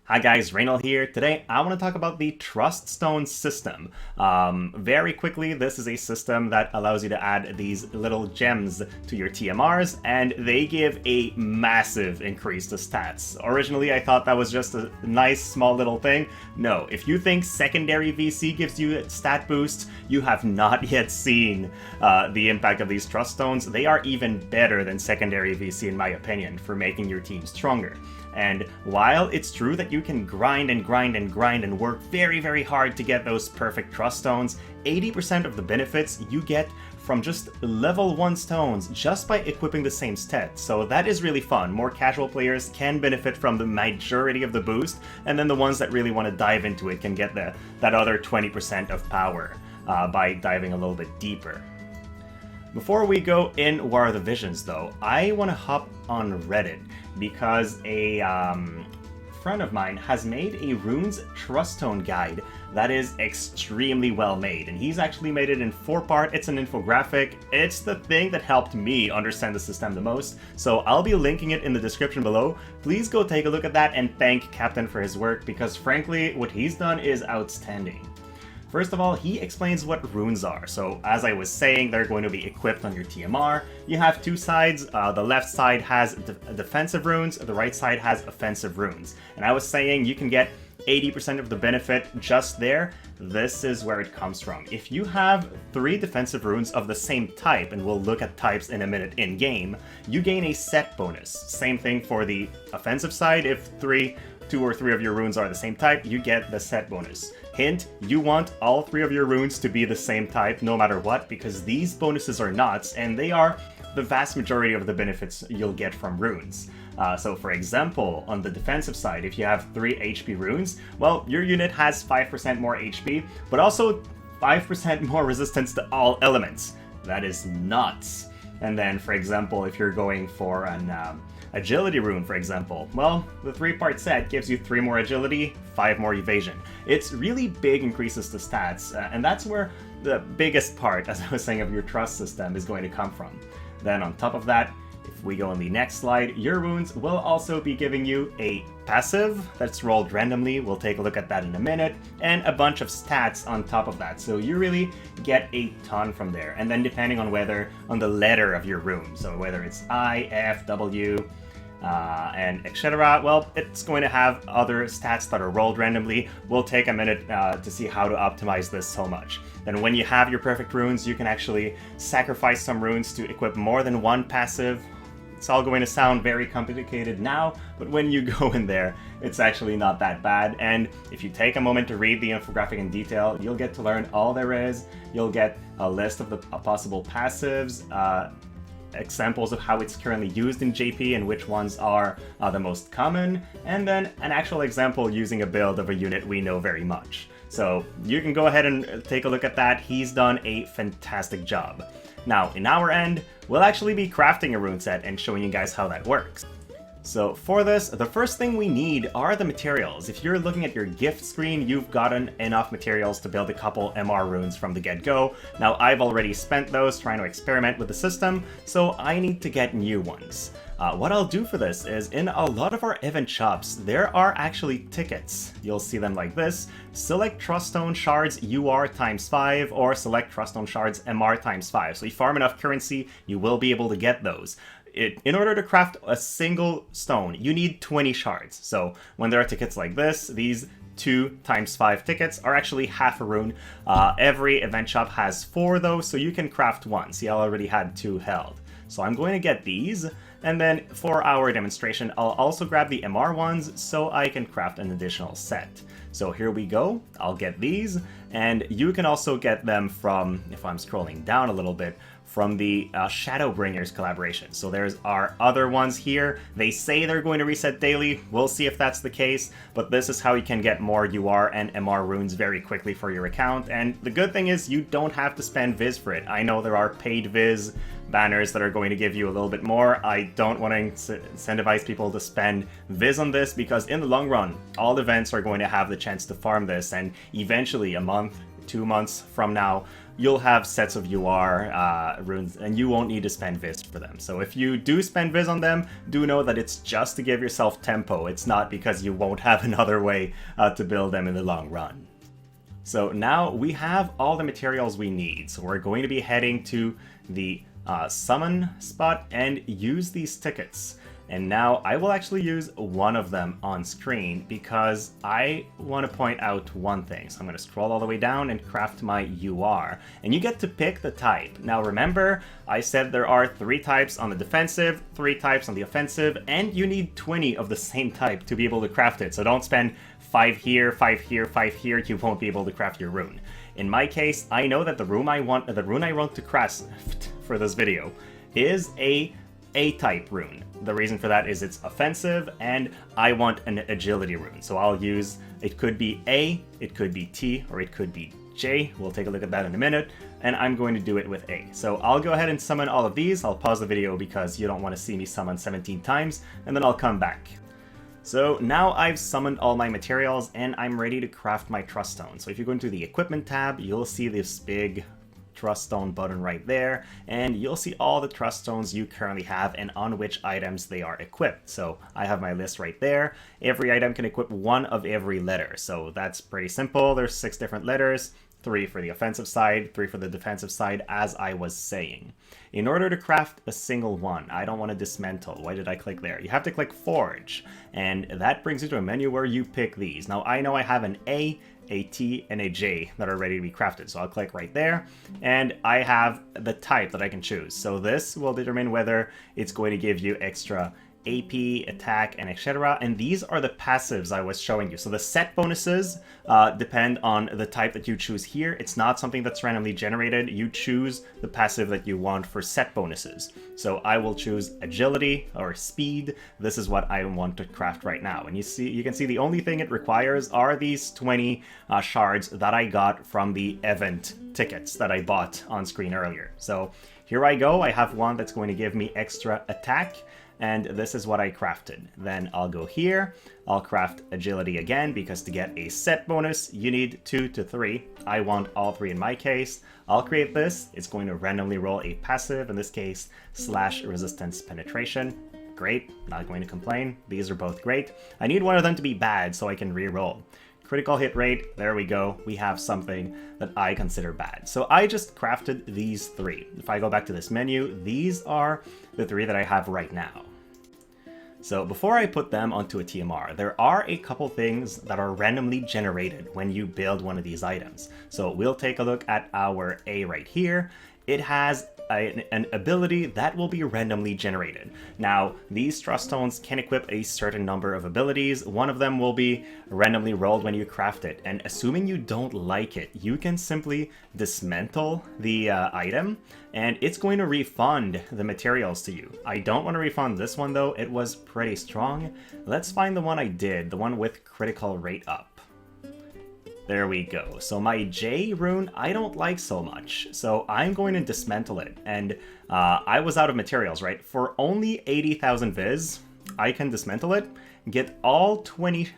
Hi guys, Reynald here. Today I want to talk about the Truststones system. Very quickly, this is a system that allows you to add these little gems to your TMRs, and they give a massive increase to stats. Originally, I thought that was just a nice small little thing. No, if you think secondary VC gives you a stat boost, you have not yet seen the impact of these Truststones. They are even better than secondary VC in my opinion for making your team stronger. And while it's true that you can grind and work very hard to get those perfect trust stones, 80% of the benefits you get from just level 1 stones just by equipping the same stat. So that is really fun. More casual players can benefit from the majority of the boost, and then the ones that really want to dive into it can get that other 20% of power by diving a little bit deeper. Before we go in War of the Visions though, I want to hop on Reddit because a friend of mine has made a Runes Truststone guide that is extremely well made, and he's actually made it in 4-part. It's an infographic. It's the thing that helped me understand the system the most, so I'll be linking it in the description below. Please go take a look at that and thank Captain for his work, because frankly what he's done is outstanding. First of all, he explains what runes are. So as I was saying, they're going to be equipped on your TMR. You have two sides. The left side has defensive runes, the right side has offensive runes. And I was saying you can get 80% of the benefit just there. This is where it comes from. If you have 3 defensive runes of the same type, and we'll look at types in a minute in game, you gain a set bonus. Same thing for the offensive side. If 2 or 3 of your runes are the same type, you get the set bonus. Hint, you want all 3 of your runes to be the same type no matter what, because these bonuses are nuts, and they are the vast majority of the benefits you'll get from runes. So for example, on the defensive side, if you have 3 HP runes, well, your unit has 5% more HP, but also 5% more resistance to all elements. That is nuts. And then, for example, if you're going for an agility rune, for example, well, the 3-part set gives you 3 more agility, 5 more evasion. It's really big increases to stats, and that's where the biggest part, as I was saying, of your trust system is going to come from. Then on top of that, if we go on the next slide, your runes will also be giving you a passive that's rolled randomly. We'll take a look at that in a minute, and a bunch of stats on top of that. So you really get a ton from there. And then depending on on the letter of your rune, so whether it's I, F, W, and etc., well, it's going to have other stats that are rolled randomly. We'll take a minute to see how to optimize this so much. Then when you have your perfect runes, you can actually sacrifice some runes to equip more than one passive. It's all going to sound very complicated now, but when you go in there, it's actually not that bad. And if you take a moment to read the infographic in detail, you'll get to learn all there is. You'll get a list of the possible passives, examples of how it's currently used in JP and which ones are the most common, and then an actual example using a build of a unit we know very much. So you can go ahead and take a look at that. He's done a fantastic job. Now, in our end, we'll actually be crafting a rune set and showing you guys how that works. So for this, the first thing we need are the materials. If you're looking at your gift screen, you've gotten enough materials to build a couple MR runes from the get-go. Now, I've already spent those trying to experiment with the system, so I need to get new ones. What I'll do for this is, in a lot of our event shops, there are actually tickets. You'll see them like this. Select Truststone Shards UR ×5, or select Truststone Shards MR ×5. So you farm enough currency, you will be able to get those. In order to craft a single stone, you need 20 shards. So when there are tickets like this, these 2 × 5 tickets are actually half a rune. Every event shop has 4 though, so you can craft 1. See, I already had 2 held. So I'm going to get these, and then for our demonstration, I'll also grab the MR ones so I can craft an additional set. So here we go, I'll get these, and you can also get them from, if I'm scrolling down a little bit, from the Shadowbringers collaboration. So there's our other ones here. They say they're going to reset daily. We'll see if that's the case, but this is how you can get more UR and MR runes very quickly for your account. And the good thing is you don't have to spend Viz for it. I know there are paid Viz banners that are going to give you a little bit more. I don't want to incentivize people to spend Viz on this, because in the long run, all events are going to have the chance to farm this, and eventually a month, 2 months from now, you'll have sets of UR runes, and you won't need to spend Viz for them. So if you do spend Viz on them, do know that it's just to give yourself tempo. It's not because you won't have another way to build them in the long run. So now we have all the materials we need. So we're going to be heading to the summon spot and use these tickets. And now I will actually use one of them on screen because I want to point out one thing. So I'm going to scroll all the way down and craft my UR. And you get to pick the type. Now remember, I said there are 3 types on the defensive, 3 types on the offensive, and you need 20 of the same type to be able to craft it. So don't spend 5 here, 5 here, 5 here. You won't be able to craft your rune. In my case, I know that the rune I want to craft for this video is a A-type rune. The reason for that is it's offensive, and I want an agility rune. So I'll use, it could be A, it could be T, or it could be J. We'll take a look at that in a minute, and I'm going to do it with A. So I'll go ahead and summon all of these. I'll pause the video because you don't want to see me summon 17 times, and then I'll come back. So now I've summoned all my materials, and I'm ready to craft my Truststone. So if you go into the Equipment tab, you'll see this big Truststone button right there, and you'll see all the Truststones you currently have and on which items they are equipped. So I have my list right there. Every item can equip 1 of every letter, so that's pretty simple. There's 6 different letters, 3 for the offensive side, 3 for the defensive side, as I was saying. In order to craft a single one, I don't want to dismantle. Why did I click there? You have to click Forge, and that brings you to a menu where you pick these. Now I know I have an A, a T, and a J that are ready to be crafted. So I'll click right there, and I have the type that I can choose. So this will determine whether it's going to give you extra AP, attack, and etc. And these are the passives I was showing you. So the set bonuses depend on the type that you choose here. It's not something that's randomly generated. You choose the passive that you want for set bonuses. So I will choose agility or speed. This is what I want to craft right now. And you can see the only thing it requires are these 20 shards that I got from the event tickets that I bought on screen earlier. So here I go. I have one that's going to give me extra attack, and this is what I crafted. Then I'll go here, I'll craft agility again, because to get a set bonus, you need 2 to 3. I want all 3 in my case. I'll create this. It's going to randomly roll a passive, in this case, / resistance penetration. Great, not going to complain. These are both great. I need one of them to be bad so I can re-roll. Critical hit rate, there we go. We have something that I consider bad. So I just crafted these 3. If I go back to this menu, these are the 3 that I have right now. So before I put them onto a TMR, there are a couple things that are randomly generated when you build one of these items. So we'll take a look at our A right here. It has an ability that will be randomly generated. Now, these Truststones can equip a certain number of abilities. One of them will be randomly rolled when you craft it, and assuming you don't like it, you can simply dismantle the item, and it's going to refund the materials to you. I don't want to refund this one though, it was pretty strong. Let's find the one I did, the one with critical rate up. There we go. So my J rune, I don't like so much. So I'm going to dismantle it. And I was out of materials, right? For only 80,000 Viz, I can dismantle it, get all 20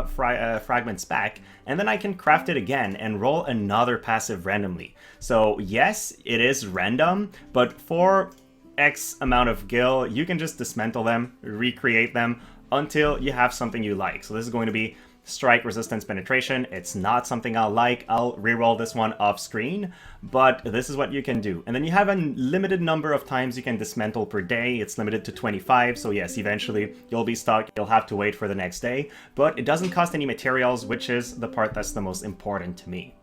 fragments back, and then I can craft it again and roll another passive randomly. So yes, it is random, but for X amount of gil, you can just dismantle them, recreate them, until you have something you like. So this is going to be strike resistance penetration. It's not something I'll like. I'll reroll this one off screen, but this is what you can do. And then you have a limited number of times you can dismantle per day. It's limited to 25. So yes, eventually you'll be stuck. You'll have to wait for the next day, but it doesn't cost any materials, which is the part that's the most important to me.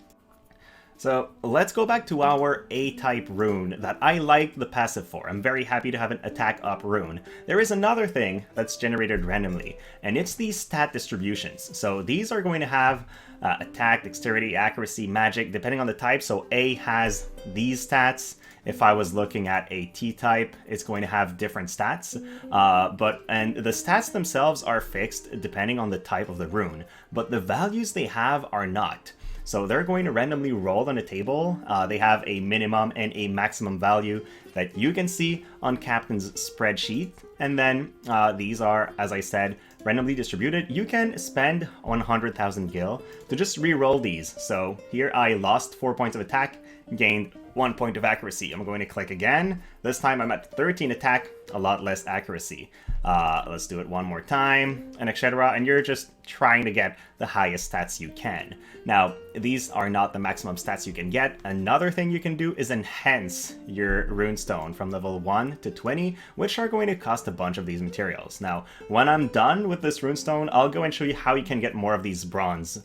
So let's go back to our A-type rune that I like the passive for. I'm very happy to have an attack up rune. There is another thing that's generated randomly, and it's these stat distributions. So these are going to have attack, dexterity, accuracy, magic, depending on the type. So A has these stats. If I was looking at a T-type, it's going to have different stats. And the stats themselves are fixed depending on the type of the rune, but the values they have are not. So they're going to randomly roll on a table. They have a minimum and a maximum value that you can see on Captain's spreadsheet. And then these are, as I said, randomly distributed. You can spend 100,000 gil to just re-roll these. So here I lost 4 points of attack, gained 1 point of accuracy. I'm going to click again. This time I'm at 13 attack, a lot less accuracy. Let's do it one more time, and etc. And you're just trying to get the highest stats you can. Now, these are not the maximum stats you can get. Another thing you can do is enhance your runestone from level 1 to 20, which are going to cost a bunch of these materials. Now, when I'm done with this runestone, I'll go and show you how you can get more of these bronze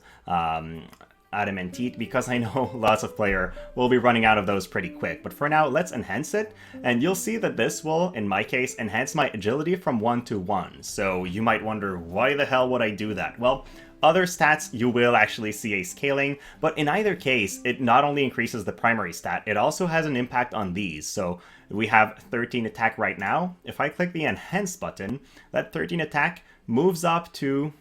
adamantite, because I know lots of player will be running out of those pretty quick. But for now, let's enhance it, and you'll see that this will, in my case, enhance my agility from 1 to 1. So you might wonder, why the hell would I do that? Well, other stats you will actually see a scaling, but in either case, it not only increases the primary stat, it also has an impact on these. So we have 13 attack right now. If I click the enhance button, that 13 attack moves up to,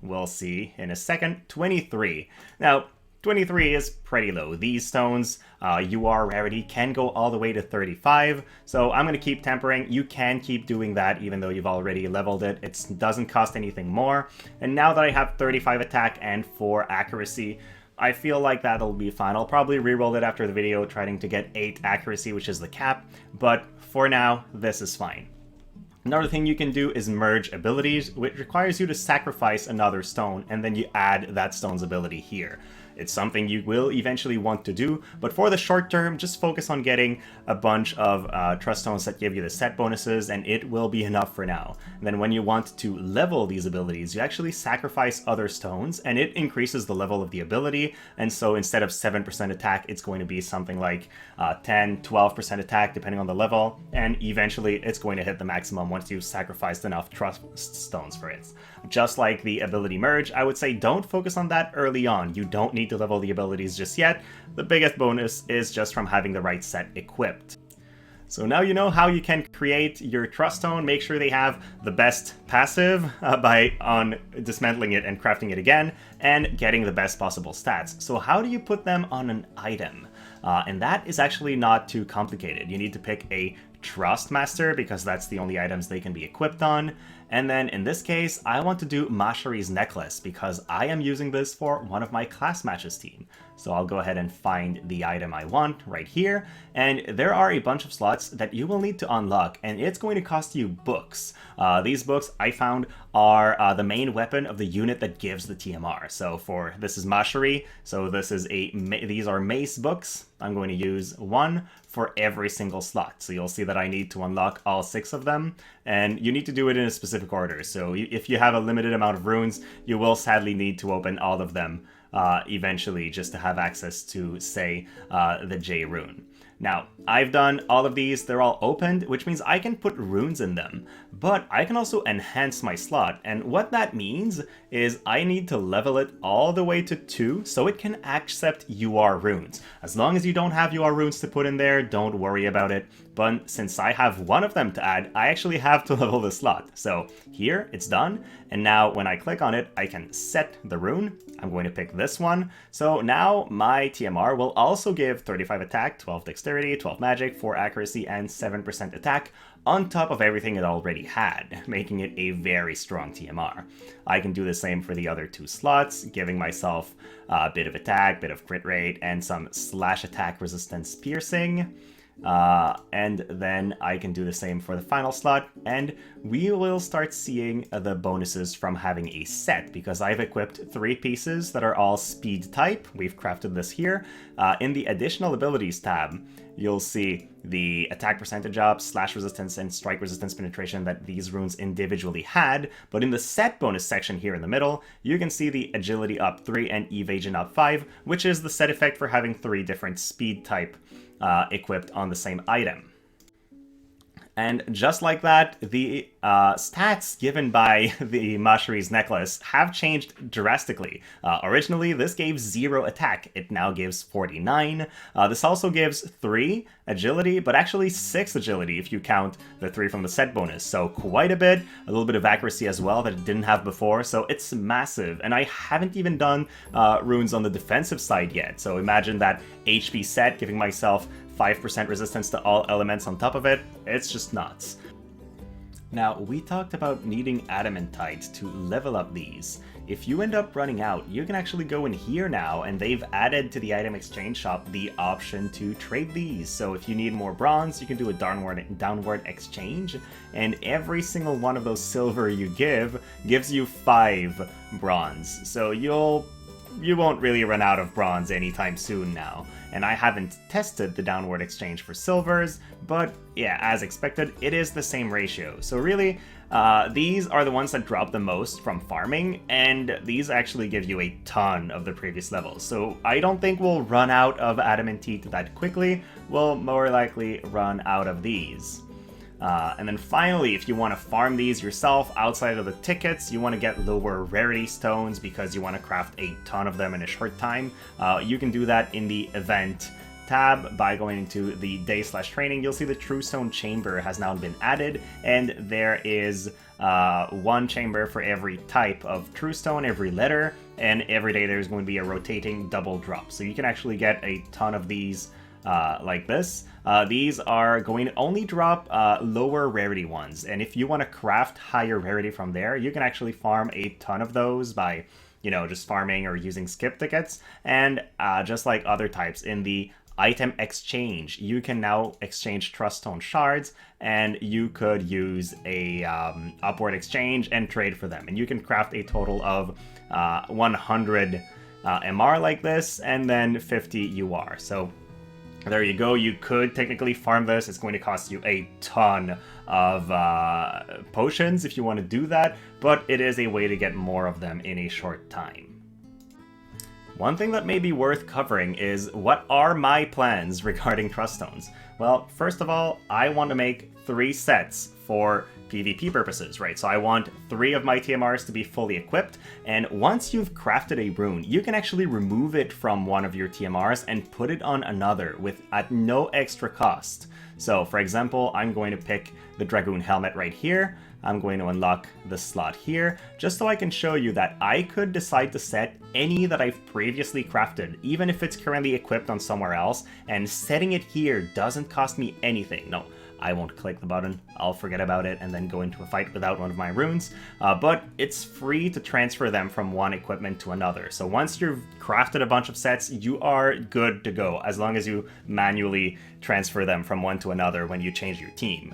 we'll see in a second, 23. Now, 23 is pretty low. These stones, UR rarity can go all the way to 35, so I'm going to keep tempering. You can keep doing that even though you've already leveled it. It doesn't cost anything more. And now that I have 35 attack and 4 accuracy, I feel like that'll be fine. I'll probably reroll it after the video, trying to get 8 accuracy, which is the cap, but for now, this is fine. Another thing you can do is merge abilities, which requires you to sacrifice another stone, and then you add that stone's ability here. It's something you will eventually want to do, but for the short term, just focus on getting a bunch of trust stones that give you the set bonuses, and it will be enough for now. And then when you want to level these abilities, you actually sacrifice other stones, and it increases the level of the ability, and so instead of 7% attack, it's going to be something like 10, 12% attack, depending on the level, and eventually it's going to hit the maximum once you've sacrificed enough trust stones for it. Just like the ability merge, I would say don't focus on that early on. You don't need to level the abilities just yet. The biggest bonus is just from having the right set equipped. So now you know how you can create your trust stone. Make sure they have the best passive on dismantling it and crafting it again, and getting the best possible stats. So how do you put them on an item? And that is actually not too complicated. You need to pick a Trust Master, because that's the only items they can be equipped on. And then in this case, I want to do Mashari's necklace, because I am using this for one of my class matches team. So I'll go ahead and find the item I want right here. And there are a bunch of slots that you will need to unlock, and it's going to cost you books. These books I found are the main weapon of the unit that gives the TMR. So this is Mashari, so these are mace books. I'm going to use one for every single slot. So you'll see that I need to unlock all 6 of them, and you need to do it in a specific order. So if you have a limited amount of runes, you will sadly need to open all of them eventually, just to have access to, say, the J rune. Now, I've done all of these, they're all opened, which means I can put runes in them, but I can also enhance my slot, and what that means is I need to level it all the way to 2 so it can accept UR runes. As long as you don't have UR runes to put in there, don't worry about it, but since I have one of them to add, I actually have to level the slot. So here, it's done, and now when I click on it, I can set the rune. I'm going to pick this one. So now my TMR will also give 35 attack, 12 dexterity, 12 magic, 4 accuracy, and 7% attack on top of everything it already had, making it a very strong TMR. I can do the same for the other 2 slots, giving myself a bit of attack, bit of crit rate, and some slash attack resistance piercing. And then I can do the same for the final slot, and we will start seeing the bonuses from having a set, because I've equipped 3 pieces that are all speed type. We've crafted this here. In the additional abilities tab, you'll see the attack percentage up, slash resistance, and strike resistance penetration that these runes individually had, but in the set bonus section here in the middle, you can see the agility up 3 and evasion up 5, which is the set effect for having 3 different speed type equipped on the same item. And just like that, the stats given by the Mashari's necklace have changed drastically. Originally, this gave 0 attack. It now gives 49. This also gives 3 agility, but actually 6 agility if you count the 3 from the set bonus. So quite a bit, a little bit of accuracy as well that it didn't have before. So it's massive. And I haven't even done runes on the defensive side yet. So imagine that HP set giving myself 5% resistance to all elements on top of it. It's just nuts. Now, we talked about needing adamantite to level up these. if you end up running out, you can actually go in here now, and they've added to the item exchange shop the option to trade these. So if you need more bronze, you can do a downward exchange, and every single one of those silver you gives you 5 bronze. So you won't really run out of bronze anytime soon now. And I haven't tested the downward exchange for silvers, but yeah, as expected, it is the same ratio. So really, these are the ones that drop the most from farming, and these actually give you a ton of the previous levels. So I don't think we'll run out of adamantite that quickly. We'll more likely run out of these. And then finally, if you want to farm these yourself outside of the tickets, you want to get lower rarity stones because you want to craft a ton of them in a short time, you can do that in the event tab by going into the day/training. You'll see the Trustone chamber has now been added, and there is 1 chamber for every type of Trustone, every letter, and every day there's going to be a rotating double drop. So you can actually get a ton of these like this. These are going to only drop lower rarity ones, and if you want to craft higher rarity from there, you can actually farm a ton of those by, just farming or using skip tickets. And just like other types in the item exchange, you can now exchange Truststone shards, and you could use a upward exchange and trade for them, and you can craft a total of 100 MR like this, and then 50 UR. So there you go. You could technically farm this. It's going to cost you a ton of potions if you want to do that, but it is a way to get more of them in a short time. One thing that may be worth covering is, what are my plans regarding Truststones? Well, first of all, I want to make 3 sets for PvP purposes, right? So I want 3 of my TMRs to be fully equipped, and once you've crafted a rune, you can actually remove it from one of your TMRs and put it on another at no extra cost. So for example, I'm going to pick the Dragoon helmet right here. I'm going to unlock the slot here, just so I can show you that I could decide to set any that I've previously crafted, even if it's currently equipped on somewhere else, and setting it here doesn't cost me anything. No, I won't click the button, I'll forget about it and then go into a fight without one of my runes, but it's free to transfer them from one equipment to another. So once you've crafted a bunch of sets, you are good to go, as long as you manually transfer them from one to another when you change your team.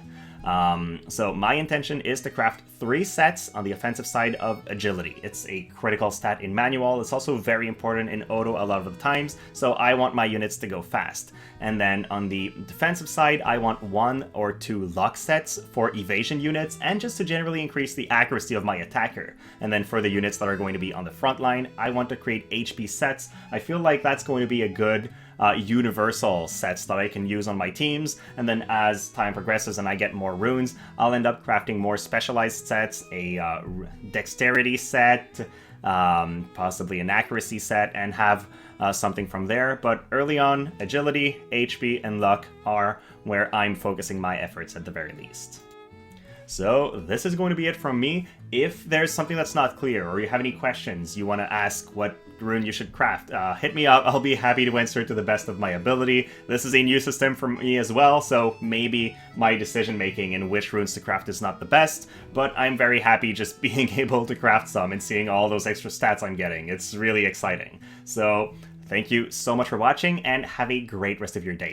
So my intention is to craft 3 sets on the offensive side of agility. It's a critical stat in manual. It's also very important in auto a lot of the times, so I want my units to go fast. And then on the defensive side, I want 1 or 2 lock sets for evasion units, and just to generally increase the accuracy of my attacker. And then for the units that are going to be on the front line, I want to create HP sets. I feel like that's going to be a good universal sets that I can use on my teams, and then as time progresses and I get more runes, I'll end up crafting more specialized sets, a dexterity set, possibly an accuracy set, and have something from there. But early on, agility, HP, and luck are where I'm focusing my efforts at the very least. So this is going to be it from me. If there's something that's not clear, or you have any questions, you want to ask what rune you should craft, hit me up. I'll be happy to answer to the best of my ability. This is a new system for me as well, so maybe my decision making in which runes to craft is not the best, but I'm very happy just being able to craft some and seeing all those extra stats I'm getting. It's really exciting. So thank you so much for watching, and have a great rest of your day.